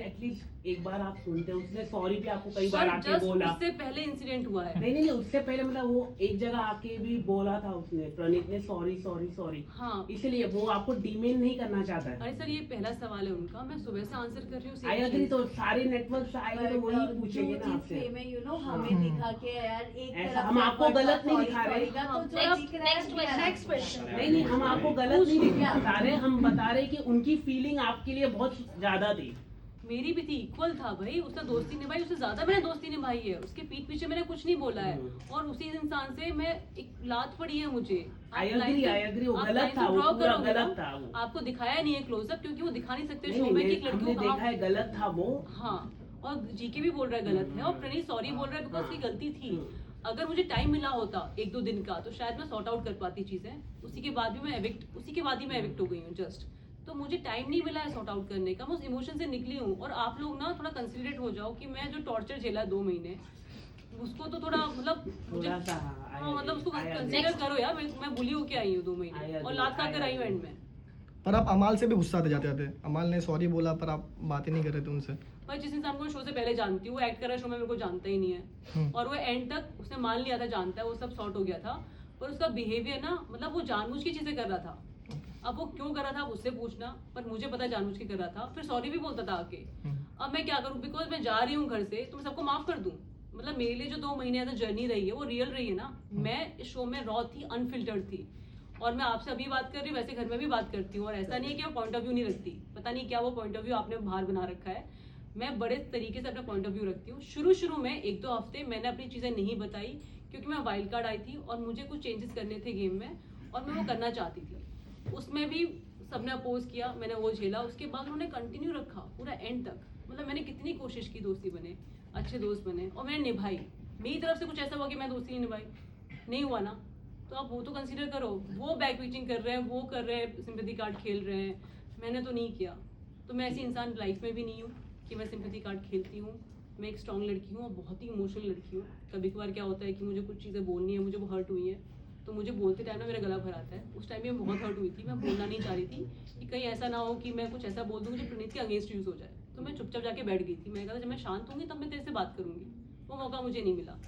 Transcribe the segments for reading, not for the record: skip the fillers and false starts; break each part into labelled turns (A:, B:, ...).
A: At least एक बार आप सुनते हो, उसने सॉरी भी आपको कई बार
B: सर
A: आके
B: जस्ट
A: बोला।
B: उससे पहले इंसिडेंट हुआ है।
A: नहीं, उससे पहले मतलब वो एक जगह आके भी बोला था उसने, प्रणीत ने सॉरी सॉरी सॉरी।
B: हाँ
A: इसलिए वो आपको डिमेन नहीं करना चाहता है।
B: अरे सर ये पहला सवाल है उनका, मैं सुबह से आंसर कर रही हूँ
A: आई
B: same
A: अग्री,
B: चीज़।
A: तो सारे नेटवर्क से आएंगे तो वही पूछेंगे ना आपसे।
C: यू नो
A: हाँ।
C: हमें दिखा के यार एक
A: ऐसा
C: तरफ
A: हम आपको गलत नहीं दिखा रहे।
C: तो जो
B: Next-
C: दिख रहा है
D: next question, next question.
A: नहीं, हम आपको गलत नहीं बता रहे, हम बता रहे कि उनकी फीलिंग आपके लिए बहुत ज्यादा थी।
B: मेरी भी थी, इक्वल था भाई, उसने दोस्ती निभाई, उससे ज्यादा मैंने दोस्ती निभाई है, उसके पीठ पीछे मैंने कुछ नहीं बोला है, और उसी इंसान से मैं एक लात पड़ी है मुझे।
A: आई अग्री, वो गलत था, वो पूरा गलत था वो।
B: आपको दिखाया नहीं है क्लोजअप, क्योंकि वो दिखा नहीं सकते
A: नहीं,
B: शो में कि
A: हमने
B: लड़कियों
A: देखा
B: का।
A: है गलत था वो।
B: हाँ, और जीके भी बोल रहा है गलत है, और प्रणीत सॉरी बोल रहा है बिकॉज उसकी गलती थी। अगर मुझे टाइम मिला होता 1-2 दिन का, तो शायद मैं सॉर्ट आउट कर पाती चीजें। उसी के बाद ही मैं एविक्ट हो गई हूँ जस्ट। तो मुझे टाइम नहीं मिला है सॉर्ट आउट करने का, मैं उस इमोशन से निकली हूँ। और आप लोग ना थोड़ा कंसिडरेट हो जाओ कि मैं जो टॉर्चर झेला 2 महीने, उसको तो थोड़ा मतलब
A: थोड़ा सा
B: हाँ, मतलब उसको कंसिडर करो यार। मैं बुली होके आई हूँ 2 महीने, और लात खा कर आई हूँ एंड में।
E: पर आप अमाल से भी गुस्सा आते जाते थे, अमाल ने सॉरी बोला पर आप बातें नहीं कर रहे थे उनसे।
B: भाई जिस इंसान को शो से पहले जानती हूँ, वो एक्ट कर रहा है शो में, मेरे को जानता ही नहीं है, और वो एंड तक उसने मान लिया था जानता है, वो सब सॉर्ट हो गया था। पर उसका बिहेवियर ना, मतलब वो जानबूझ की चीजें कर रहा था। अब वो क्यों कर रहा था आप उससे पूछना, पर मुझे पता जानबूझ के कर रहा था। फिर सॉरी भी बोलता था आके। अब मैं क्या करूँ, बिकॉज मैं जा रही हूँ घर से, तो मैं सबको माफ कर दूं। मतलब मेरे लिए जो 2 महीने ऐसा जर्नी रही है वो रियल रही है ना। मैं इस शो में रॉ थी, अनफिल्टर्ड थी, और मैं आपसे अभी बात कर रही हूँ, वैसे घर में भी बात करती हूँ। और ऐसा नहीं है कि मैं पॉइंट ऑफ व्यू नहीं रखती, पता नहीं क्या वो पॉइंट ऑफ व्यू आपने बाहर बना रखा है। मैं बड़े तरीके से अपना पॉइंट ऑफ व्यू रखती हूँ। शुरू में 1-2 हफ्ते मैंने अपनी चीजें नहीं बताई, क्योंकि मैं वाइल्ड कार्ड आई थी और मुझे कुछ चेंजेस करने थे गेम में, और मैं वो करना चाहती थी। उसमें भी सबने अपोज किया, मैंने वो झेला। उसके बाद उन्होंने कंटिन्यू रखा पूरा एंड तक। मतलब मैंने कितनी कोशिश की दोस्ती बने, अच्छे दोस्त बने, और मैंने निभाई। मेरी तरफ से कुछ ऐसा हुआ कि मैं दोस्ती नहीं निभाई, नहीं हुआ ना, तो आप वो तो कंसीडर करो। वो बैक वीचिंग कर रहे हैं, वो कर रहे हैं, सिंपैथी कार्ड खेल रहे हैं, मैंने तो नहीं किया। तो मैं ऐसी इंसान लाइफ में भी नहीं हूँ कि मैं सिंपैथी कार्ड खेलती हूँ। मैं एक स्ट्रॉन्ग लड़की हूँ और बहुत ही इमोशनल लड़की हूँ। कभी कभार क्या होता है कि मुझे कुछ चीज़ें बोलनी है, मुझे वो हर्ट हुई है, तो मुझे बोलते टाइम ना मेरा गला भर आता है। उस टाइम में बहुत हर्ट हुई थी, मैं बोलना नहीं चाह रही थी कि कहीं ऐसा ना हो कि मैं कुछ ऐसा बोल दूँ मुझे प्रणीत के अगेंस्ट यूज़ हो जाए। तो मैं चुपचाप जाके बैठ गई थी। मैंने कहा जब मैं शांत होंगी तब मैं तेरे से बात करूंगी। वो मौका मुझे नहीं मिला,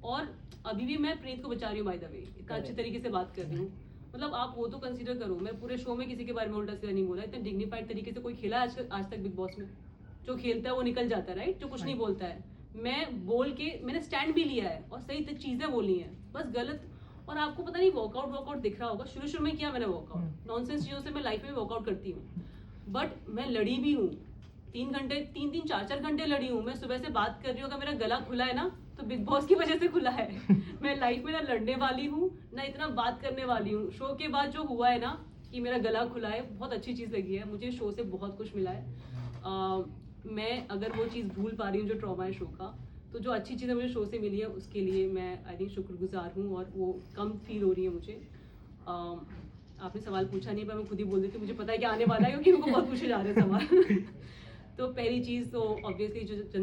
B: और अभी भी मैं प्रणीत को बचा रही हूँ। बाय द वे, इतना अच्छे तरीके से बात कर रही हूँ। मतलब आप वो तो कंसीडर करो, मैं पूरे शो में किसी के बारे में उल्टा सीधा नहीं बोला। इतने डिग्निफाइड तरीके से कोई खेला आज तक बिग बॉस में? जो खेलता है वो निकल जाता है, राइट? जो कुछ नहीं बोलता है। मैं बोल के मैंने स्टैंड भी लिया है और सही चीजें बोली हैं, बस गलत। और आपको पता नहीं वर्कआउट दिख रहा होगा, शुरू में किया मैंने वर्कआउट, नॉनसेंस चीजों से मैं लाइफ में वर्कआउट करती हूँ। बट मैं लड़ी भी हूँ 3-4 घंटे लड़ी हूँ। मैं सुबह से बात कर रही हूँ, अगर मेरा गला खुला है ना तो बिग बॉस की वजह से खुला है। मैं लाइफ में ना लड़ने वाली हूँ ना इतना बात करने वाली हूँ। शो के बाद जो हुआ है ना कि मेरा गला खुला है, बहुत अच्छी चीज़ लगी है मुझे। शो से बहुत कुछ मिला है। मैं अगर वो चीज़ भूल पा रही हूँ जो ट्रॉमा है शो का, तो जो अच्छी चीज़ें मुझे शो से मिली है उसके लिए मैं आई थिंक शुक्रगुजार हूँ, और वो कम फील हो रही है मुझे। आपने सवाल पूछा नहीं पर मैं खुद ही बोल देती हूँ, मुझे पता है कि आने वाला है, क्योंकि उनको बहुत पूछे जा रहे हैं सवाल। तो पहली चीज़ तो ऑब्वियसली जो जनता